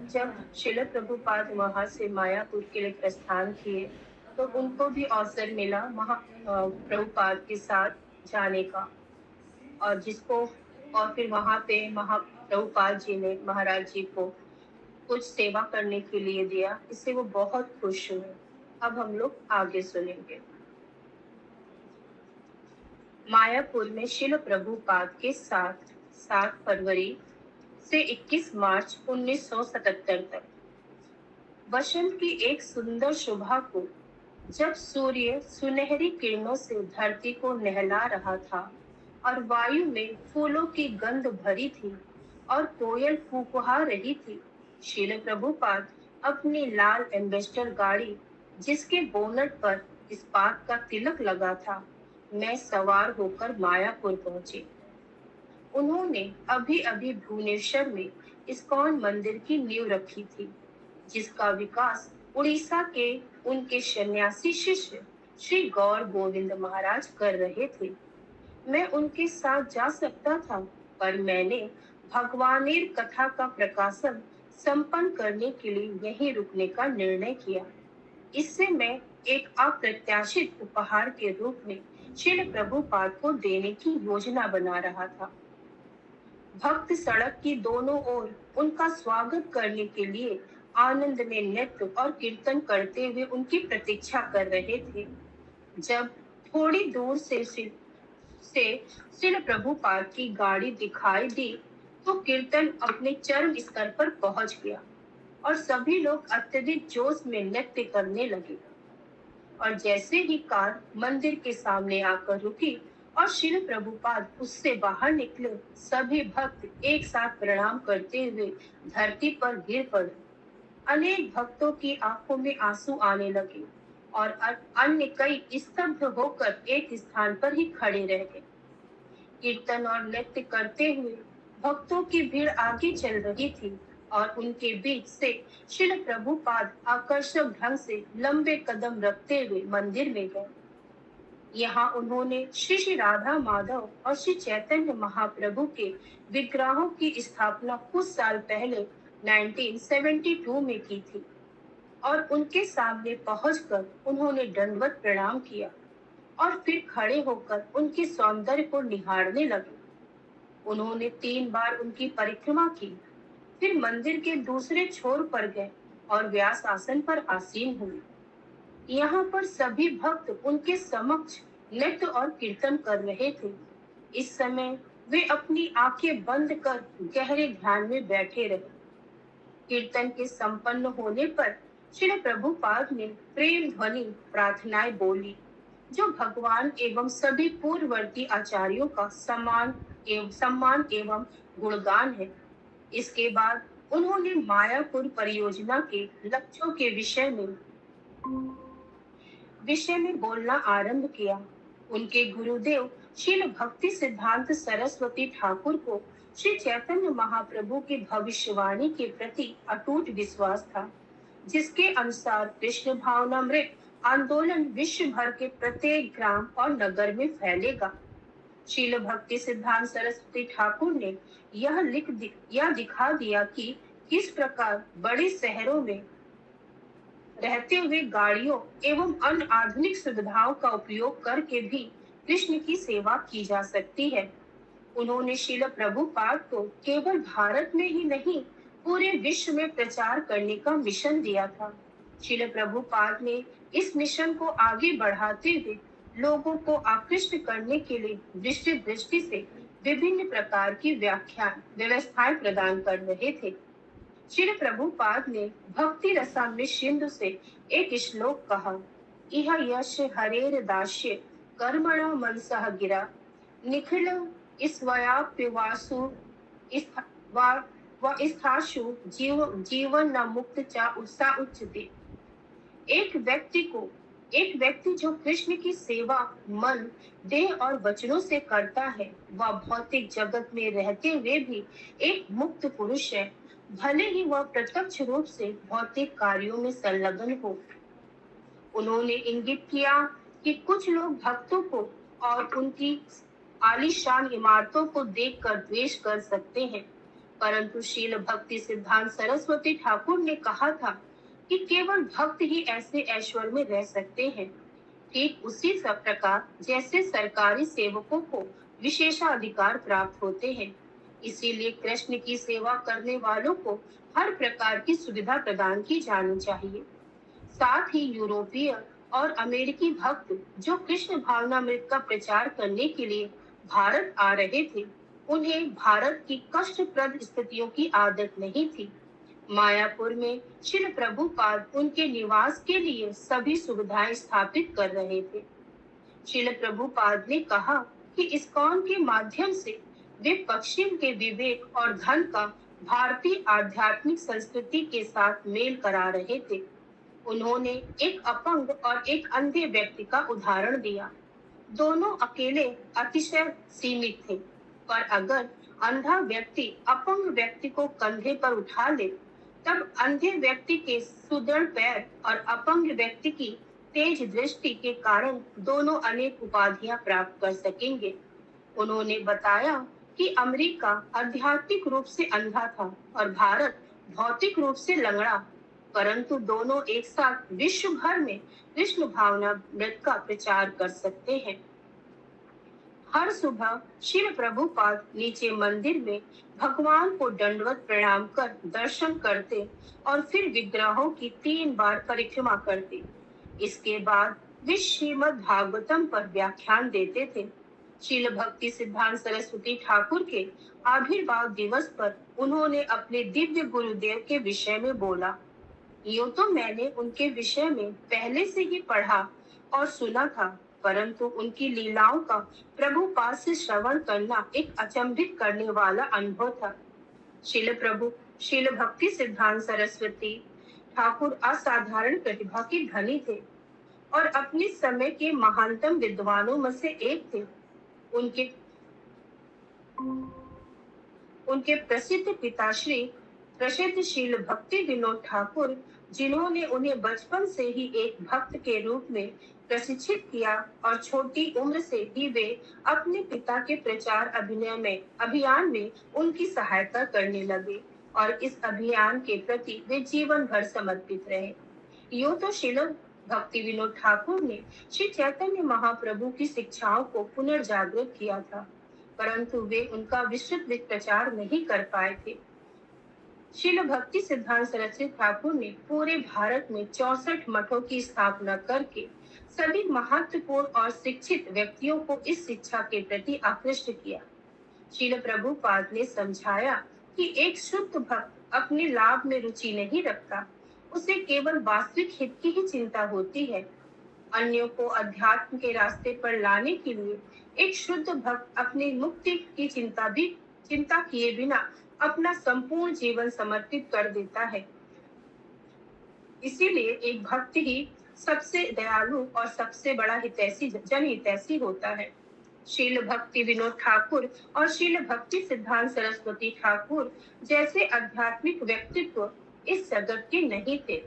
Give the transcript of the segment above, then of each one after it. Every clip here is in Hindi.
जब शिल प्रभुपाद वहां से मायापुर के लिए प्रस्थान किए, तो उनको भी अवसर मिला प्रभुपाद के साथ जाने का। और जिसको और फिर वहां पे महाप्रभुपाद जी ने महाराज जी को कुछ सेवा करने के लिए दिया, इससे वो बहुत खुश हुए। अब हम लोग आगे सुनेंगे। मायापुर में शिल प्रभुपाद के साथ 7 फरवरी से 21 मार्च 1977 तक वसंत की एक सुंदर सुबह को, जब सूर्य सुनहरी किरणों से धरती को नहला रहा था और वायु में फूलों की गंध भरी थी और कोयल कुहकुहा रही थी, शील प्रभुपाद अपनी लाल एम्बेसडर गाड़ी, जिसके बोनट पर इस्पात का तिलक लगा था, में सवार होकर मायापुर पहुंचे। उन्होंने अभी अभी भुवनेश्वर में इस्कॉन मंदिर की नींव रखी थी, जिसका विकास उड़ीसा के उनके सन्यासी शिष्य श्री गौर गोविंद महाराज कर रहे थे। मैं उनके साथ जा सकता था, पर मैंने भगवानेर कथा का प्रकाशन संपन्न करने के लिए यहीं रुकने का निर्णय किया। इससे मैं एक अप्रत्याशित उपहार के रूप में श्री प्रभुपाद को देने की योजना बना रहा था। भक्त सड़क की दोनों ओर उनका स्वागत करने के लिए आनंद में नृत्य और कीर्तन करते हुए उनकी प्रतीक्षा कर रहे थे। जब थोड़ी दूर से श्रील प्रभुपाद की गाड़ी दिखाई दी, तो कीर्तन अपने चरम स्तर पर पहुंच गया और सभी लोग अत्यधिक जोश में नृत्य करने लगे। और जैसे ही कार मंदिर के सामने आकर रुकी और श्रील प्रभुपाद उससे बाहर निकले, सभी भक्त एक साथ प्रणाम करते हुए धरती पर गिर पड़े। अनेक भक्तों की आंखों में आंसू आने लगे और अन्य कई स्तब्ध होकर एक स्थान पर ही खड़े रह गए। कीर्तन और नृत्य करते हुए भक्तों की भीड़ आगे चल रही थी और उनके बीच से श्रील प्रभुपाद आकर्षक ढंग से लंबे कदम रखते हुए मंदिर में गए। यहाँ उन्होंने श्री श्री राधा माधव और श्री चैतन्य महाप्रभु के विग्रहों की स्थापना कुछ साल पहले 1972 में की थी और उनके सामने पहुंचकर उन्होंने दंडवत प्रणाम किया और फिर खड़े होकर उनके सौंदर्य को निहारने लगे। उन्होंने 3 बार उनकी परिक्रमा की, फिर मंदिर के दूसरे छोर पर गए और व्यास आसन पर आसीन हुए। यहाँ पर सभी भक्त उनके समक्ष नृत्य और कीर्तन कर रहे थे। इस समय वे अपनी आंखें बंद कर गहरे ध्यान में बैठे रहे। कीर्तन के संपन्न होने पर श्री प्रभुपाद ने प्रेम ध्वनि प्रार्थनाएं बोली, जो भगवान एवं सभी पूर्ववर्ती आचार्यों का सम्मान एवं गुणगान है। इसके बाद उन्होंने मायापुर परियोजना के लक्ष्यों के विषय में बोलना आरंभ किया। उनके गुरुदेव श्रील भक्ति सिद्धांत सरस्वती ठाकुर को श्री चैतन्य महाप्रभु की भविष्यवाणी के प्रति अटूट विश्वास था, जिसके अनुसार कृष्ण भावनामृत आंदोलन विश्व भर के प्रत्येक ग्राम और नगर में फैलेगा। श्रील भक्ति सिद्धांत सरस्वती ठाकुर ने यह दिखा दिया कि किस प्रकार बड़े शहरों में रहते हुए गाड़ियों एवं अन्य आधुनिक सुविधाओं का उपयोग करके भी कृष्ण की सेवा की जा सकती है। उन्होंने श्रील प्रभुपाद को केवल भारत में ही नहीं, पूरे विश्व में प्रचार करने का मिशन दिया था। श्रील प्रभुपाद ने इस मिशन को आगे बढ़ाते हुए लोगों को आकृष्ट करने के लिए विस्तृत दृष्टि से विभिन्न प्रकार की व्यवस्थाएं प्रदान कर रहे थे। श्री प्रभुपाद ने भक्ति रसामृत सिंधु से एक श्लोक कहा, इह यश हरेर दास्य कर्मणा मनसः गिरा निखिल स्वयाप्यवासु व स्थासु जीवन न मुक्त चा उत्सा उच्चते। एक व्यक्ति जो कृष्ण की सेवा मन, देह और वचनों से करता है, वह भौतिक जगत में रहते हुए भी एक मुक्त पुरुष है, भले ही वह प्रत्यक्ष रूप से भौतिक कार्यों में संलग्न हो। उन्होंने इंगित किया कि कुछ लोग भक्तों को और उनकी आलीशान इमारतों को देखकर द्वेष कर सकते हैं, परंतु शील भक्ति सिद्धांत सरस्वती ठाकुर ने कहा था कि केवल भक्त ही ऐसे ऐश्वर्य में रह सकते हैं। ठीक उसी सब प्रकार जैसे सरकारी सेवकों को विशेषाधिकार प्राप्त होते हैं, इसीलिए कृष्ण की सेवा करने वालों को हर प्रकार की सुविधा प्रदान की जानी चाहिए। साथ ही यूरोपीय और अमेरिकी भक्त जो कृष्ण भावनामृत का प्रचार करने के लिए भारत आ रहे थे, उन्हें भारत की कष्टप्रद स्थितियों की आदत नहीं थी। मायापुर में श्रील प्रभुपाद उनके निवास के लिए सभी सुविधाएं स्थापित कर रहे थे। श्रील प्रभुपाद ने कहा कि इस्कॉन के माध्यम से वे पश्चिम के विवेक और धन का भारतीय आध्यात्मिक संस्कृति के साथ मेल करा रहे थे। उन्होंने एक अपंग और एक अंधे व्यक्ति का उदाहरण दिया। दोनों अकेले अतिशय सीमित थे, पर अगर अंधा व्यक्ति अपंग व्यक्ति को कंधे पर उठा ले, तब अंधे व्यक्ति के सुदृढ़ पैर और अपंग व्यक्ति की तेज दृष्टि के कारण दोनों अनेक उपाधियां प्राप्त कर सकेंगे। उन्होंने बताया कि अमेरिका आध्यात्मिक रूप से अंधा था और भारत भौतिक रूप से लंगड़ा, परंतु दोनों एक साथ विश्व भर में कृष्ण भावनामृत का प्रचार कर सकते हैं। हर सुबह श्री प्रभुपाद नीचे मंदिर में भगवान को दंडवत प्रणाम कर दर्शन करते और फिर विग्रहों की 3 बार परिक्रमा करते। इसके बाद वे श्रीमद् भागवतम पर व्याख्यान देते थे। शील भक्ति सिद्धांत सरस्वती ठाकुर के आविर्भाव दिवस पर उन्होंने अपने दिव्य गुरुदेव के विषय में बोला। यूं तो मैंने उनके विषय में पहले से ही पढ़ा और सुना था, परंतु उनकी लीलाओं का प्रभुपाद से श्रवण करना एक अचंभित करने वाला अनुभव था। शील भक्ति सिद्धांत सरस्वती ठाकुर असाधारण प्रतिभा के धनी थे और अपने समय के महानतम विद्वानों में से एक थे। उनके प्रसिद्ध पिताश्री प्रसिद्ध शील भक्ति विनोद ठाकुर, जिन्होंने उन्हें बचपन से ही एक भक्त के रूप में प्रशिक्षित किया और छोटी उम्र से ही वे अपने पिता के प्रचार अभियान में उनकी सहायता करने लगे और इस अभियान के प्रति वे जीवन भर समर्पित रहे। यूं तो शील भक्ति विनोद ठाकुर ने श्री चैतन्य महाप्रभु की शिक्षाओं को पुनर्जागृत किया था, परंतु वे उनका विस्तृत प्रचार नहीं कर पाए थे। शील भक्ति सिद्धांत सरस्वती ठाकुर ने पूरे भारत में 64 मठों की स्थापना करके सभी महत्वपूर्ण और शिक्षित व्यक्तियों को इस शिक्षा के प्रति आकृष्ट किया। शील प्रभुपाद ने समझाया कि एक शुद्ध भक्त अपने लाभ में रुचि नहीं रखता, उसे केवल वास्तविक हित की ही चिंता होती है। अन्यों को अध्यात्म के रास्ते पर लाने के लिए एक शुद्ध भक्त अपनी मुक्ति की चिंता किए बिना अपना संपूर्ण जीवन समर्पित कर देता है। इसीलिए एक भक्त ही सबसे दयालु और सबसे बड़ा जनहितैषी होता है। शील भक्ति विनोद ठाकुर और शील भक्ति सिद्धांत सरस्वती ठाकुर जैसे आध्यात्मिक व्यक्तित्व इस जगत के नहीं थे।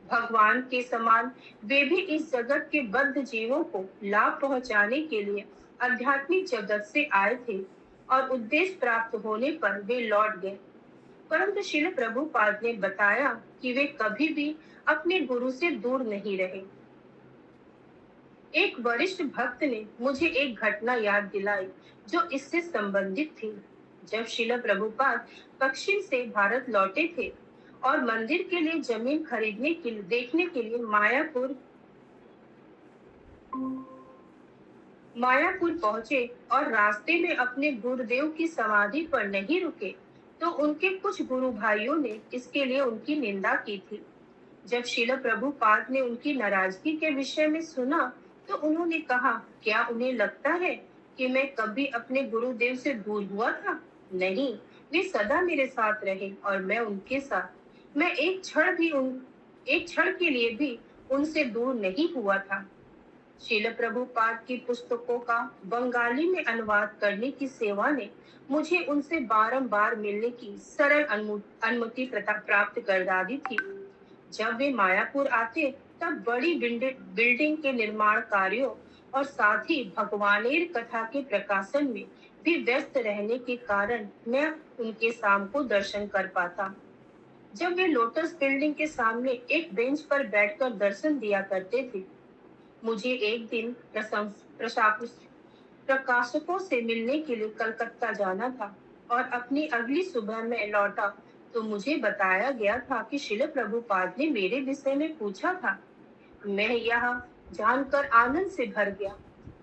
भगवान के समान वे भी इस जगत के बद्ध जीवों को लाभ पहुंचाने के लिए आध्यात्मिक जगत से आए थे और उद्देश्य प्राप्त होने पर वे लौट गए। परंतु शील प्रभुपाद ने बताया कि वे कभी भी अपने गुरु से दूर नहीं रहे। एक वरिष्ठ भक्त ने मुझे एक घटना याद दिलाई जो इससे संबंधित थी। जब शील प्रभुपाद पश्चिम से भारत लौटे थे और मंदिर के लिए जमीन देखने के लिए मायापुर पहुंचे और रास्ते में अपने गुरुदेव की समाधि पर नहीं रुके, तो उनके कुछ गुरु भाइयों ने इसके लिए उनकी निंदा की थी। जब शील प्रभुपाद ने उनकी नाराजगी के विषय में सुना, तो उन्होंने कहा, क्या उन्हें लगता है कि मैं कभी अपने गुरुदेव से दूर हुआ था? नहीं, वे सदा मेरे साथ रहे और मैं उनके साथ। मैं एक क्षण के लिए भी उनसे दूर नहीं हुआ था। शील प्रभुपाद की पुस्तकों का बंगाली में अनुवाद करने की सेवा ने मुझे उनसे बारंबार मिलने की सरल अनुमति प्राप्त कर दी थी। जब वे मायापुर आते, तब बड़ी बिल्डिंग के निर्माण कार्यों और साथ ही भगवानेर कथा के प्रकाशन में भी व्यस्त रहने के कारण मैं उनके शाम को दर्शन कर पाता। जब वे लोटस बिल्डिंग के सामने एक बेंच पर बैठकर दर्शन दिया करते थे, मुझे एक दिन प्रकाशकों से मिलने के लिए कलकत्ता जाना था और अपनी अगली सुबह में लौटा तो मुझे बताया गया था कि शिल प्रभुपाद ने मेरे विषय में पूछा था। मैं यह जानकर आनंद से भर गया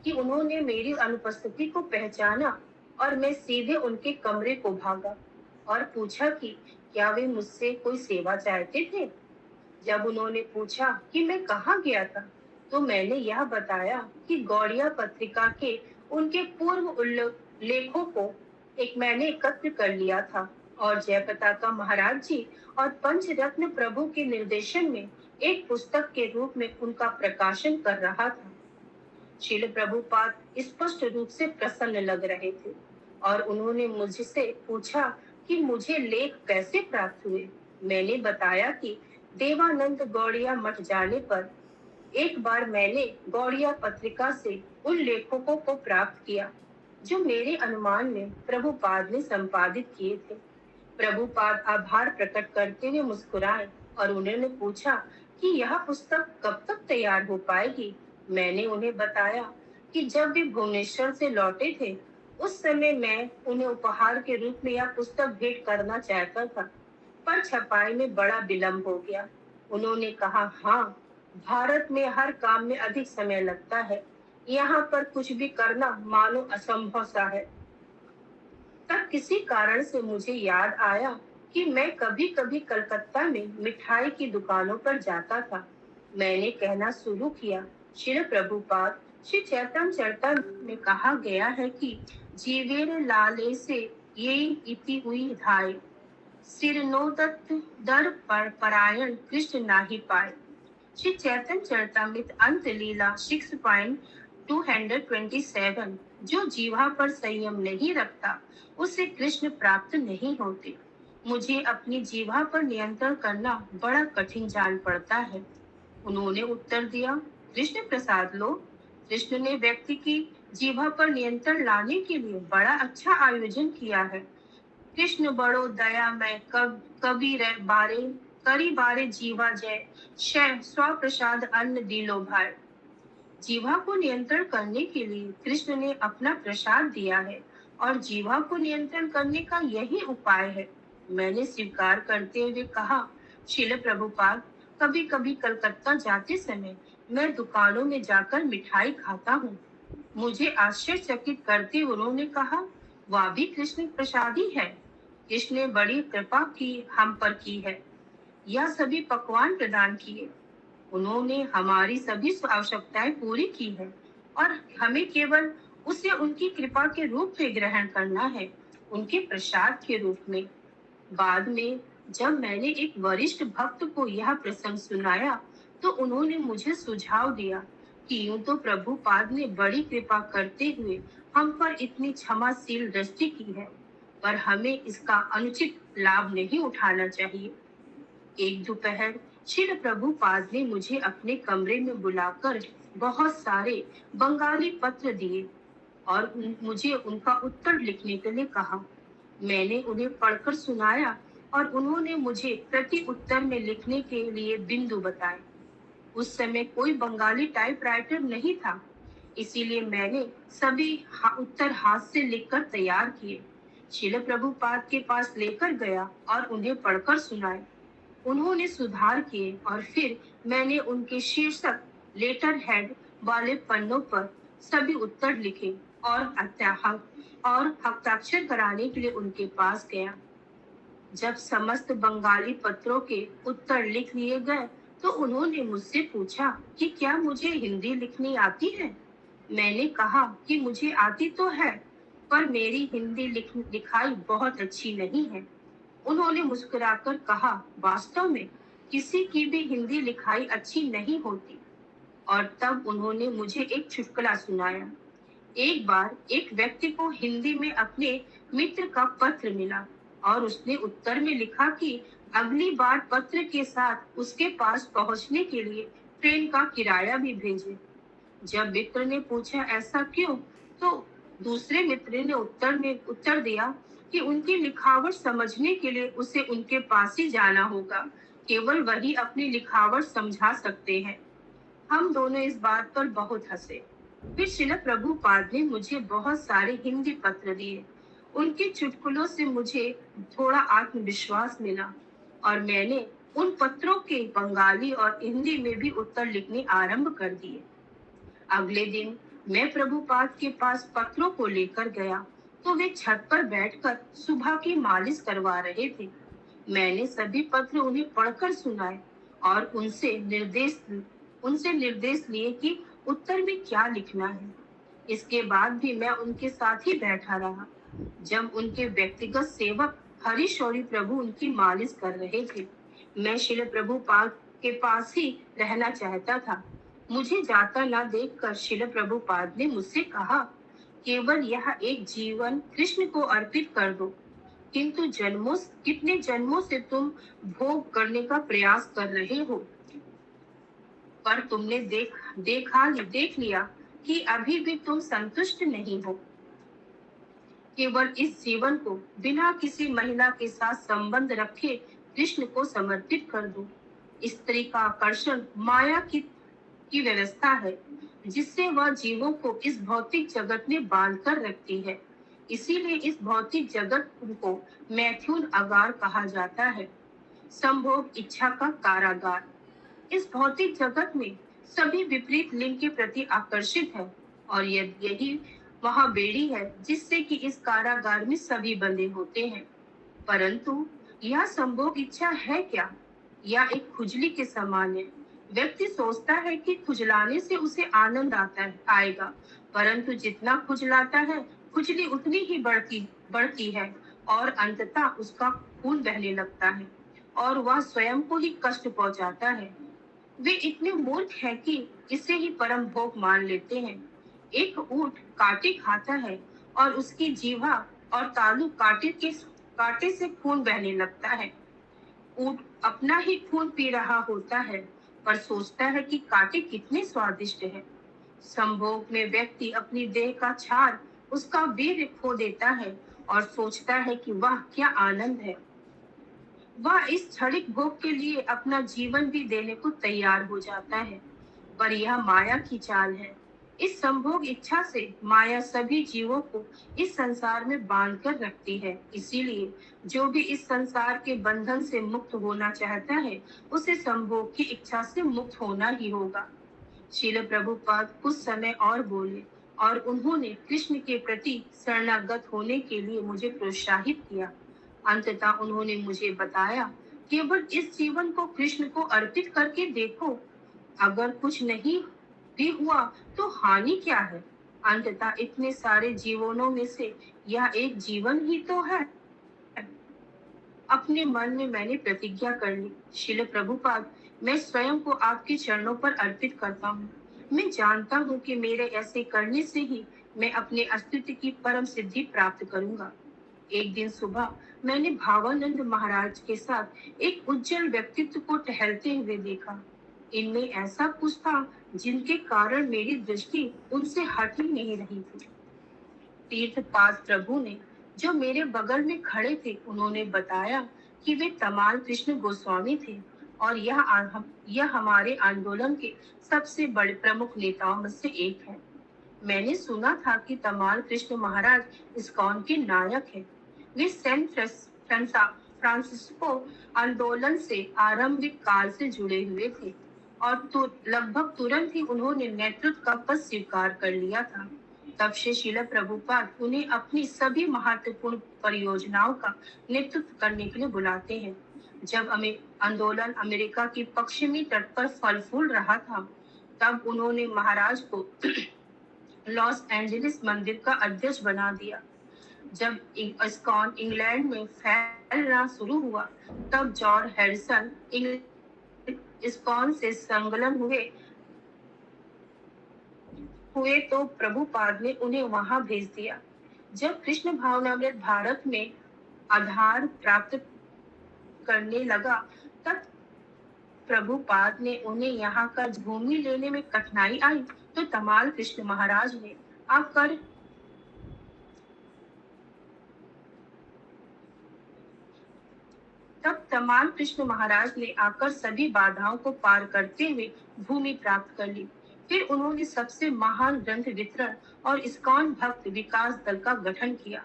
कि उन्होंने मेरी अनुपस्थिति को पहचाना और मैं सीधे उनके कमरे को भागा और पूछा कि क्या वे मुझसे कोई सेवा चाहते थे। जब उन्होंने पूछा कि मैं कहाँ गया था, तो मैंने यह बताया कि गौड़िया पत्रिका के उनके पूर्व लेखों को मैंने एकत्र कर लिया था और जयप्रताका महाराज जी और पंचरत्न प्रभु के निर्देशन में एक पुस्तक के रूप में उनका प्रकाशन कर रहा था। श्रील प्रभुपाद स्पष्ट रूप से प्रसन्न लग रहे थे और उन्होंने मुझसे पूछा कि मुझे लेख कैसे प्राप्त हुए। मैंने बताया कि देवानंद गौड़िया मठ जाने पर एक बार मैंने गौड़िया पत्रिका से उन लेखकों को प्राप्त किया जो मेरे अनुमान में प्रभुपाद ने संपादित किए थे। प्रभुपाद आभार प्रकट करते हुए मुस्कुराए और उन्होंने पूछा कि यह पुस्तक कब तक तैयार हो पाएगी। मैंने उन्हें बताया कि जब वे भुवनेश्वर से लौटे थे उस समय मैं उन्हें उपहार के रूप में यह पुस्तक भेंट करना चाहता था, पर छपाई में बड़ा विलंब हो गया। उन्होंने कहा, हाँ, भारत में हर काम में अधिक समय लगता है, यहाँ पर कुछ भी करना मानो असंभव सा है। तब किसी कारण से मुझे याद आया कि मैं कभी कभी कलकत्ता में मिठाई की दुकानों पर जाता था। मैंने कहना शुरू किया, श्री प्रभुपाद, श्री चैतन्य चरितामृत में कहा गया है कि जीवेर लाले से ये इति हुई धाय, सिर नोदत दर पर परायण कृष्ण नाही पाए। श्री चैतन्य चरितामृत अंत लीला 6.227। जो जीवा पर संयम नहीं रखता उसे कृष्ण प्राप्त नहीं होते। मुझे अपनी जीवा पर नियंत्रण करना बड़ा कठिन जान पड़ता है। उन्होंने उत्तर दिया, कृष्ण प्रसाद लो। कृष्ण ने व्यक्ति की जीवा पर नियंत्रण लाने के लिए बड़ा अच्छा आयोजन किया है। कृष्ण बड़ो दया में कभी बारे करी बारे जीवा जय शय स्वप्रसाद अन्न दिलो भाई। जीवा को नियंत्रण करने के लिए कृष्ण ने अपना प्रसाद दिया है और जीवा को नियंत्रण करने का यही उपाय है। मैंने स्वीकार करते हुए कहा, श्रील प्रभुपाद, कभी कभी कलकत्ता जाते समय मैं दुकानों में जाकर मिठाई खाता हूँ। मुझे आश्चर्यचकित करते उन्होंने कहा, वह भी कृष्ण प्रसाद ही है। कृष्ण ने बड़ी कृपा की हम पर की है, यह सभी पकवान प्रदान किए। उन्होंने हमारी सभी आवश्यकताएं पूरी की है और हमें केवल उसे उनकी कृपा के रूप में ग्रहण करना है, उनके प्रसाद के रूप में। बाद में जब मैंने एक वरिष्ठ भक्त को यह प्रसंग सुनाया तो उन्होंने मुझे सुझाव दिया कि यूं तो प्रभुपाद ने बड़ी कृपा करते हुए हम पर इतनी क्षमाशील दृष्टि की है, पर हमें इसका अनुचित लाभ नहीं उठाना चाहिए। एक दोपहर श्री प्रभुपाद ने मुझे अपने कमरे में बुलाकर बहुत सारे बंगाली पत्र दिए और मुझे उनका उत्तर लिखने के लिए कहा। मैंने उन्हें पढ़कर सुनाया और उन्होंने मुझे प्रति उत्तर में लिखने के लिए बिंदु बताए। उस समय कोई बंगाली टाइपराइटर नहीं था, इसीलिए मैंने सभी उत्तर हाथ से लिखकर तैयार किए, श्रील प्रभुपाद के पास लेकर गया और उन्हें पढ़कर सुनाए। उन्होंने सुधार किए और फिर मैंने उनके शीर्षक लेटर हेड वाले पन्नों पर सभी उत्तर लिखे और हस्ताक्षर कराने के लिए उनके पास गया। जब समस्त बंगाली पत्रों के उत्तर लिख लिए गए तो उन्होंने मुझसे पूछा कि क्या मुझे हिंदी लिखनी आती है। मैंने कहा कि मुझे आती तो है, पर मेरी हिंदी लिखाई बहुत अच्छी नहीं है। उन्होंने मुस्कुराकर कहा, वास्तव में किसी की भी हिंदी लिखाई अच्छी नहीं होती। और तब उन्होंने मुझे एक चुटकुला सुनाया। एक बार एक व्यक्ति को हिंदी में अपने मित्र का पत्र मिला और उसने उत्तर में लिखा कि अगली बार पत्र के साथ उसके पास पहुंचने के लिए ट्रेन का किराया भी भेजे। जब मित्र ने पूछा ऐसा क्यों, तो दूसरे मित्र ने उत्तर दिया कि उनकी लिखावट समझने के लिए उसे उनके पास ही जाना होगा। केवल वही अपनी लिखावट समझा सकते हैं। हम दोनों इस बात पर बहुत हंसे। फिर श्रील प्रभुपाद ने मुझे बहुत सारे हिंदी पत्र दिए। उनके चुटकुलों से मुझे थोड़ा आत्मविश्वास मिला और मैंने उन पत्रों के बंगाली और हिंदी में भी उत्तर लिखने आरंभ कर दिए। अगले दिन मैं प्रभुपाद के पास पत्रों को लेकर गया तो वे छत पर बैठकर सुबह की मालिश करवा रहे थे। मैंने सभी पत्र उन्हें पढ़कर सुनाए और उनसे निर्देश लिए कि उत्तर में क्या लिखना है। इसके बाद भी मैं उनके साथ ही बैठा रहा जब उनके व्यक्तिगत सेवक हरि शौरी प्रभु उनकी मालिश कर रहे थे। मैं श्री प्रभुपाद के पास ही रहना चाहता था। मुझे जाता ना देखकर श्रील प्रभुपाद ने मुझसे कहा, केवल यह एक जीवन कृष्ण को अर्पित कर दो। किंतु कितने जन्मों से तुम भोग करने का प्रयास कर रहे हो, पर तुमने देख लिया कि अभी भी तुम संतुष्ट नहीं हो। केवल इस जीवन को बिना किसी महिला के साथ संबंध रखे कृष्ण को समर्पित कर दो। स्त्री का आकर्षण माया की व्यवस्था है जिससे वह जीवों को इस भौतिक जगत में बांध कर रखती है। इसीलिए इस भौतिक जगत को मैथुन अगार कहा जाता है, संभोग इच्छा का कारागार। इस भौतिक जगत में सभी विपरीत लिंग के प्रति आकर्षित है और यही वह बेड़ी है जिससे कि इस कारागार में सभी बंधे होते हैं। परंतु यह संभोग इच्छा है क्या? यह एक खुजली के समान है। व्यक्ति सोचता है कि खुजलाने से उसे आनंद आएगा, परंतु जितना खुजलाता है खुजली उतनी ही बढ़ती है और अंततः उसका खून बहने लगता है और वह स्वयं को ही कष्ट पहुंचाता है। वे इतने मूर्ख हैं कि इसे ही परम भोग मान लेते हैं। एक ऊंट कांटे खाता है और उसकी जीवा और तालू कांटे से खून बहने लगता है। ऊंट अपना ही खून पी रहा होता है पर सोचता है कि कांटे कितने स्वादिष्ट हैं। संभोग में व्यक्ति अपनी देह का छार, उसका वीर्य खो देता है और सोचता है कि वह क्या आनंद है। वह इस क्षणिक भोग के लिए अपना जीवन भी देने को तैयार हो जाता है, पर यह माया की चाल है। इस संभोग इच्छा से माया सभी जीवों को इस संसार में बांध कर रखती है। इसीलिए जो भी इस संसार के बंधन से मुक्त होना चाहता है, उसे संभोग की इच्छा से मुक्त होना ही होगा। श्रील प्रभुपाद कुछ समय और बोले और उन्होंने कृष्ण के प्रति शरणागत होने के लिए मुझे प्रोत्साहित किया। अंततः उन्होंने मुझे बताया, केवल इस जीवन को कृष्ण को अर्पित करके देखो, अगर कुछ नहीं भी हुआ तो हानि क्या है? अंततः इतने सारे जीवनों में से यह एक जीवन ही तो है। अपने मन में मैंने प्रतिज्ञा कर ली, श्रील प्रभुपाद, मैं स्वयं को आपके चरणों पर अर्पित करता हूँ। मैं जानता हूँ कि मेरे ऐसे करने से ही मैं अपने अस्तित्व की परम सिद्धि प्राप्त करूंगा। एक दिन सुबह मैंने भावानंद महाराज के साथ एक उज्जवल व्यक्तित्व को टहलते हुए देखा। इनमें ऐसा कुछ था जिनके कारण मेरी दृष्टि उनसे हट ही नहीं रही थी। तीर्थपाद प्रभु ने, जो मेरे बगल में खड़े थे, उन्होंने बताया कि वे तमाल कृष्ण गोस्वामी थे और यह हमारे आंदोलन के सबसे बड़े प्रमुख नेताओं में से एक है। मैंने सुना था कि तमाल कृष्ण महाराज इस्कॉन के नायक हैं। वे फ्रांसिस्को आंदोलन से आरंभिक काल से जुड़े हुए थे और लगभग तुरंत ही उन्होंने नेतृत्व का पद स्वीकार कर लिया था। तब से श्रील प्रभुपाद उन्हें अपनी सभी महत्वपूर्ण परियोजनाओं का नेतृत्व करने के लिए बुलाते हैं। जब आंदोलन अमेरिका की पश्चिमी तट पर फल फूल रहा था, तब उन्होंने महाराज को लॉस एंजलिस मंदिर का अध्यक्ष बना दिया। जब इस्कॉन इंग्लैंड में फैलना शुरू हुआ, तब जॉर्ज हैरिसन इस्कॉन से संलग्न हुए तो प्रभुपाद ने उन्हें वहां भेज दिया। जब कृष्ण भावनामृत भारत में आधार प्राप्त करने लगा, तब प्रभुपाद ने उन्हें यहाँ का भूमि लेने में कठिनाई आई तो तमाल कृष्ण महाराज ने आकर तब तमाल कृष्ण महाराज ने आकर सभी बाधाओं को पार करते हुए भूमि प्राप्त कर ली। फिर उन्होंने सबसे महान ग्रंथ वितरण और इस्कॉन भक्त विकास दल का गठन किया।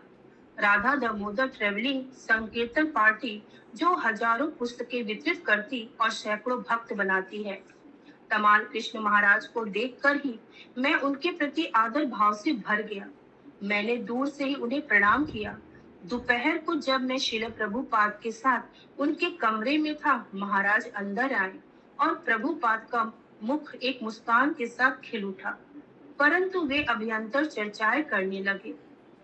राधा दामोदर ट्रेवलिंग संकीर्तन पार्टी, जो हजारों पुस्तकें वितरित करती और सैकड़ों भक्त बनाती है। तमाल कृष्ण महाराज को देखकर ही मैं उनके प्रति आदर भाव से भर गया। मैंने दूर से ही उन्हें प्रणाम किया। दोपहर को जब मैं श्रील प्रभुपाद के साथ उनके कमरे में था, महाराज अंदर आए और प्रभुपाद का मुख एक मुस्कान के साथ खिल उठा, परंतु वे अभ्यंतर चर्चाएं करने लगे।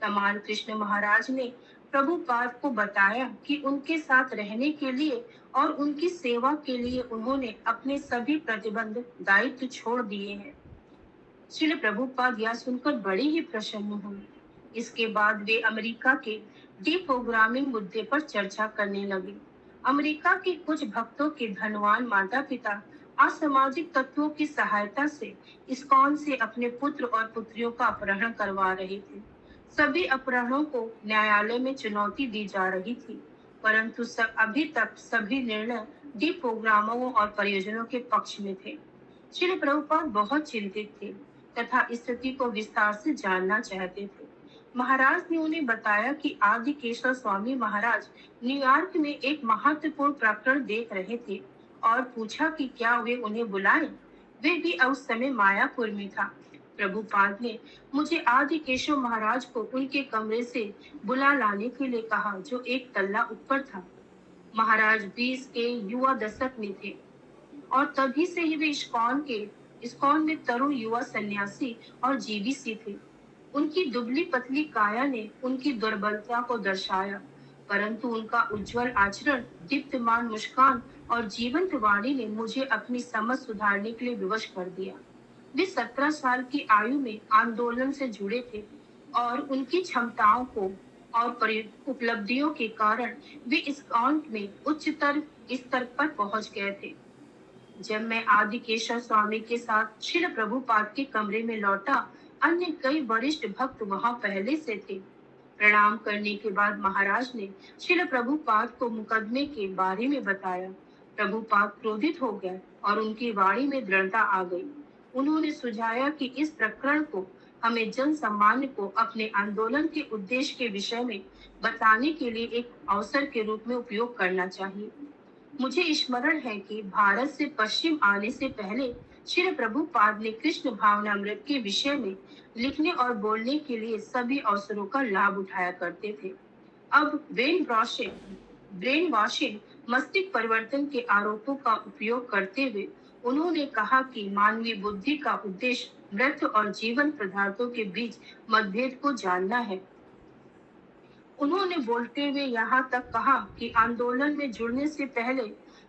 तमाल कृष्ण महाराज ने प्रभुपाद को बताया कि उनके साथ रहने के लिए और उनकी सेवा के लिए उन्होंने अपने सभी प्रतिबंध दायित्व छोड़ दिए हैं। श्री प्रभुपाद यह सुनकर बड़ी ही प्रसन्न हुए। इसके बाद वे अमेरिका के डीप्रोग्रामिंग मुद्दे पर चर्चा करने लगे। अमेरिका के कुछ भक्तों के धनवान माता पिता असामाजिक तत्वों की सहायता से इस्कॉन से अपने पुत्र और पुत्रियों का अपहरण करवा रहे थे। सभी अपहरणों को न्यायालय में चुनौती दी जा रही थी, परंतु अभी तक सभी निर्णय डीप्रोग्रामरों और परियोजनों के पक्ष में थे। श्री प्रभुपाद बहुत चिंतित थे तथा स्थिति को विस्तार से जानना चाहते थे। महाराज ने उन्हें बताया कि आदि केशव स्वामी महाराज न्यूयॉर्क में एक महत्वपूर्ण प्रकरण देख रहे थे और पूछा कि क्या वे उन्हें बुलाएं। वे भी उस समय मायापुर में था। प्रभुपाद ने मुझे आदि केशव महाराज को उनके कमरे से बुला लाने के लिए कहा, जो एक तल्ला ऊपर था। महाराज 20 के युवा दशक में थे और तभी से ही वे इस्कॉन में तरुण युवा सन्यासी और जीवीसी थे। उनकी दुबली पतली काया ने उनकी दुर्बलता को दर्शाया, परंतु उनका उज्जवल आचरण, दीप्तमान मुस्कान और जीवंत वाणी ने मुझे अपनी समझ सुधारने के लिए विवश कर दिया। वे 17 साल की आयु में आंदोलन से जुड़े थे और उनकी क्षमताओं को और उपलब्धियों के कारण वे इस्कॉन में उच्चतर स्तर पर पहुंच गए थे। जब मैं आदि केशव स्वामी के साथ श्रील प्रभुपाद के कमरे में लौटा, अन्य कई वरिष्ठ भक्त वहां पहले से थे। प्रणाम करने के बाद महाराज ने श्रील प्रभुपाद को मुकदमे के बारे में बताया। प्रभुपाद क्रोधित हो गए और उनकी वाणी में दृढ़ता आ गई। उन्होंने सुझाया कि इस प्रकरण को हमें जन सामान्य को अपने आंदोलन के उद्देश्य के विषय में बताने के लिए एक अवसर के रूप में उपयोग करना चाहिए। मुझे स्मरण है कि भारत से पश्चिम आने से पहले श्री प्रभुपाद ने कृष्ण भावनामृत के विषय में लिखने और बोलने के लिए सभी अवसरों का लाभ उठाया करते थे। अब ब्रेन वॉशिंग, मस्तिष्क परिवर्तन के आरोपों का उपयोग करते हुए उन्होंने कहा कि मानवीय बुद्धि का उद्देश्य मृत और जीवन पदार्थों के बीच मतभेद को जानना है। उन्होंने बोलते हुए यहाँ तक कहा कि आंदोलन में जुड़ने से पहले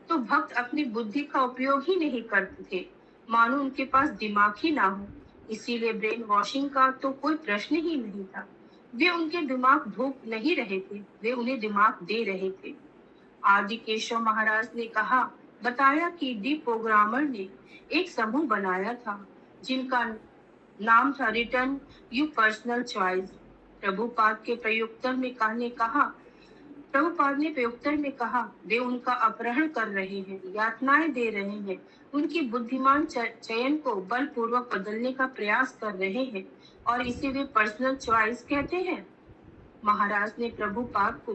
तो भक्त अपनी बुद्धि का उपयोग ही नहीं करते थे, मानो उनके पास दिमाग ही ना हो। इसीलिए ब्रेन वॉशिंग का तो कोई प्रश्न ही नहीं था। वे उनके दिमाग धोख नहीं रहे थे, वे उन्हें दिमाग दे रहे थे। आदि केशव महाराज ने बताया कि डी प्रोग्रामर ने एक समूह बनाया था जिनका नाम था return you personal choice. Prabhupada ने प्रयुक्तर में कहा, वे उनका अपहरण कर रहे हैं, यातनाएं दे रहे हैं, उनकी बुद्धिमान चयन को बलपूर्वक बदलने का प्रयास कर रहे हैं और इसे वे पर्सनल चॉइस कहते हैं। महाराज ने प्रभुपाद को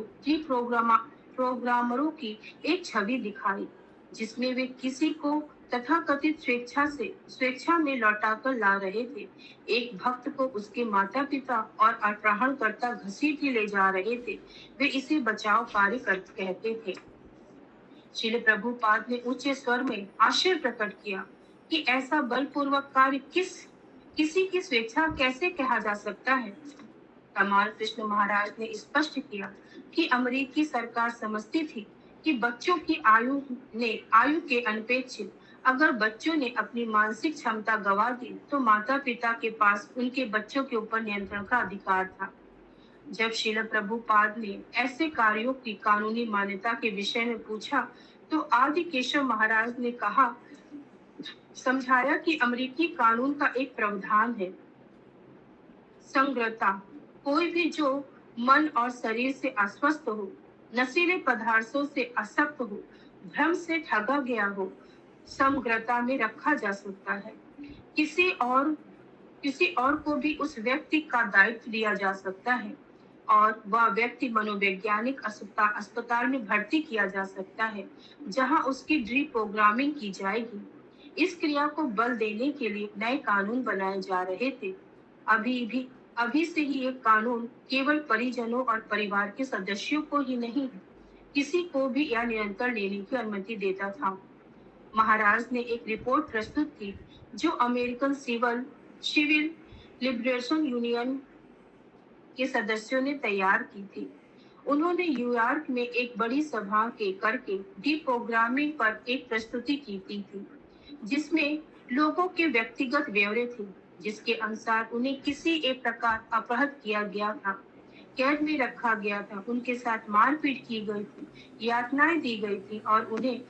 प्रोग्रामरों की एक छवि दिखाई जिसमें वे किसी को तथाकथित स्वेच्छा में लौटाकर ला रहे थे। एक भक्त को उसके माता पिता और अपहरणकर्ता घसीट ले जा रहे थे। वे इसे बचाव कार्य कहते थे। श्रील प्रभुपाद ने उच्च स्वर में आश्चर्य प्रकट किया कि ऐसा बलपूर्वक कार्य किसी की स्वेच्छा कैसे कहा जा सकता है। तमाल कृष्ण महाराज ने स्पष्ट किया कि अमेरिकी सरकार समझती थी कि बच्चों की आयु के अनपेक्षित अगर बच्चों ने अपनी मानसिक क्षमता गंवा दी तो माता पिता के पास उनके बच्चों के ऊपर नियंत्रण का अधिकार था। जब श्रील प्रभुपाद ने ऐसे कार्यों की कानूनी मान्यता के विषय में पूछा तो आदि केशव महाराज ने समझाया कि अमेरिकी कानून का एक प्रावधान है, संग्रहता, कोई भी जो मन और शरीर से अस्वस्थ हो नशीले पदार्थों से आसक्त हो, भ्रम से ठगा गया हो, समग्रता में रखा जा सकता है। किसी और किसी और को भी उस व्यक्ति का दायित्व दिया जा सकता है और वह व्यक्ति मनोवैज्ञानिक अस्पताल में भर्ती किया जा सकता है, जहां उसकी रीप्रोग्रामिंग की जाएगी। इस क्रिया को बल देने के लिए नए कानून बनाए जा रहे थे। अभी भी अभी से ही एक कानून केवल परिजनों और परिवार के सदस्यों को ही नहीं, किसी को भी यह निरंतर लेने की अनुमति देता था। महाराज ने एक रिपोर्ट प्रस्तुत की जो अमेरिकन सिविल लिबरेशन यूनियन के सदस्यों ने तैयार की थी। उन्होंने न्यूयॉर्क में एक बड़ी सभा के करके डीप्रोग्रामिंग पर एक प्रस्तुति की थी, जिसमें लोगों के व्यक्तिगत ब्यौरे थे, जिसके अनुसार उन्हें किसी एक प्रकार अपहृत किया गया था, कैद में रखा गया था, उनके साथ मारपीट की गई थी, यातनाएं दी गई थी और उन्हें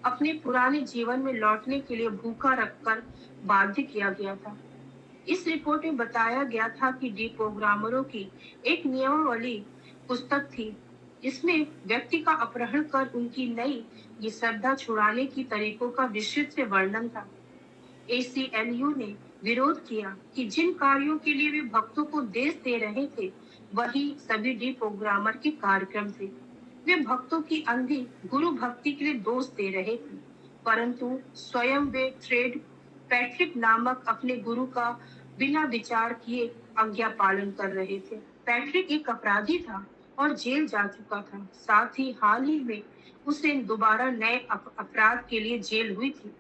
अपने पुराने जीवन में लौटने के लिए भूखा रखकर बाध्य किया गया था। इस रिपोर्ट में बताया गया था कि डीप्रोग्रामरों की एक नियमावली पुस्तक थी, जिसमें व्यक्ति का अपहरण कर उनकी नई ये श्रद्धा छुड़ाने की तरीकों का विस्तृत से वर्णन था। ACLU ने विरोध किया कि जिन कार्यों के लिए वे भक्तों को देश दे रहे थे, वही सभी डीप्रोग्रामर के कार्यक्रम थे। वे भक्तों की अंधी गुरु भक्ति के लिए दोष दे रहे थे, परंतु स्वयं वे पैट्रिक नामक अपने गुरु का बिना विचार किए आज्ञा पालन कर रहे थे। पैट्रिक एक अपराधी था और जेल जा चुका था। साथ ही हाल ही में उसे दोबारा नए अपराध के लिए जेल हुई थी।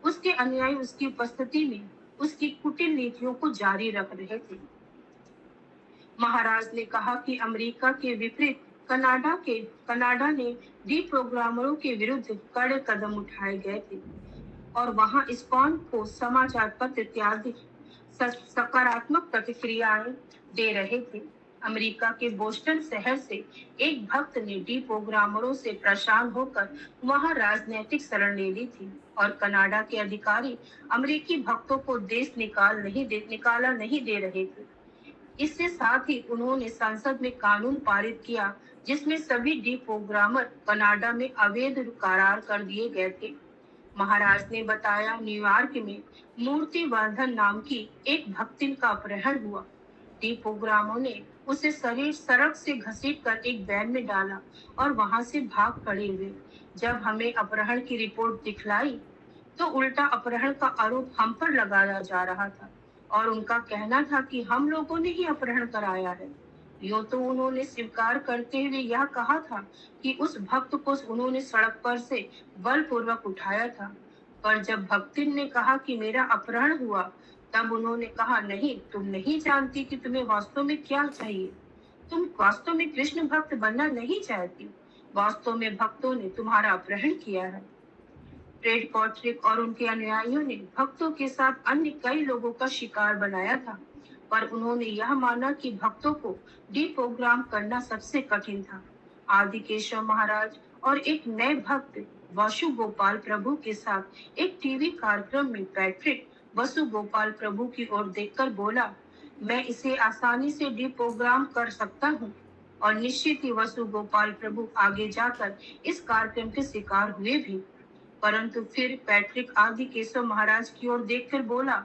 उसके अनुयायी उसकी उपस्थिति में उसकी कुटिल नीतियों को जारी रख रहे थे। महाराज ने कहा कि अमेरिका के विपरीत कनाडा ने डीप्रोग्रामरों के विरुद्ध कड़े कदम उठाए गए थे और वहां इस्कॉन को समाचार पत्र इत्यादि सकारात्मक प्रतिक्रियाएं दे रहे थे। अमेरिका के बोस्टन शहर से एक भक्त ने डीप्रोग्रामरों से परेशान होकर वहां राजनीतिक शरण ले ली थी और कनाडा के अधिकारी अमेरिकी भक्तों को देश निकाला नहीं दे रहे थे। इससे साथ ही उन्होंने संसद में कानून पारित किया, जिसमें सभी डीप्रोग्रामर कनाडा में अवैध करार कर दिए गए थे। महाराज ने बताया, न्यूयॉर्क में मूर्ति वर्धन नाम की एक भक्तिन का अपहरण हुआ। डीप्रोग्रामरों ने उसे सड़क से घसीट कर एक वैन में डाला और वहां से भाग खड़े हुए। जब हमें अपहरण की रिपोर्ट दिखलाई, तो उल्टा अपहरण का आरोप हम पर लगाया जा रहा था और उनका कहना था कि हम लोगों ने ही अपहरण कराया है। यूं तो उन्होंने स्वीकार करते हुए यह कहा था कि उस भक्त को उन्होंने सड़क पर से बलपूर्वक उठाया था, पर जब भक्तिन ने कहा कि मेरा अपहरण हुआ, तब उन्होंने कहा, नहीं, तुम नहीं जानती कि तुम्हें वास्तव में क्या चाहिए। तुम वास्तव में कृष्ण भक्त बनना नहीं चाहती। वास्तव में भक्तों ने तुम्हारा अपहरण किया है। फ्रेड पैट्रिक और उनके अनुयायियों ने भक्तों के साथ अन्य कई लोगों का शिकार बनाया था, पर उन्होंने यह माना कि भक्तों को डीप्रोग्राम करना सबसे कठिन था। आदि केशव महाराज और एक नए भक्त वसु गोपाल प्रभु के साथ एक टीवी कार्यक्रम में पैट्रिक वसु गोपाल प्रभु की ओर देखकर बोला, मैं इसे आसानी से डीप्रोग्राम कर सकता हूँ। और निश्चित ही वसु गोपाल प्रभु आगे जाकर इस कार्यक्रम के शिकार हुए भी। परंतु फिर पैट्रिक आदि केशव महाराज की ओर देखकर बोला,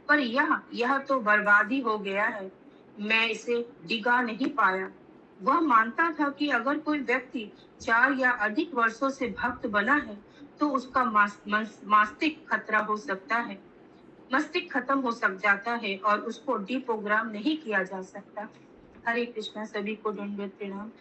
पर यह तो बर्बादी हो गया है, मैं इसे डिगा नहीं पाया। वह मानता था कि अगर कोई व्यक्ति 4 या अधिक वर्षों से भक्त बना है, तो उसका मस्तिष्क खत्म हो जाता है और उसको डीप्रोग्राम नहीं किया जा सकता। हरे कृष्णा, सभी को दंडवत प्रणाम।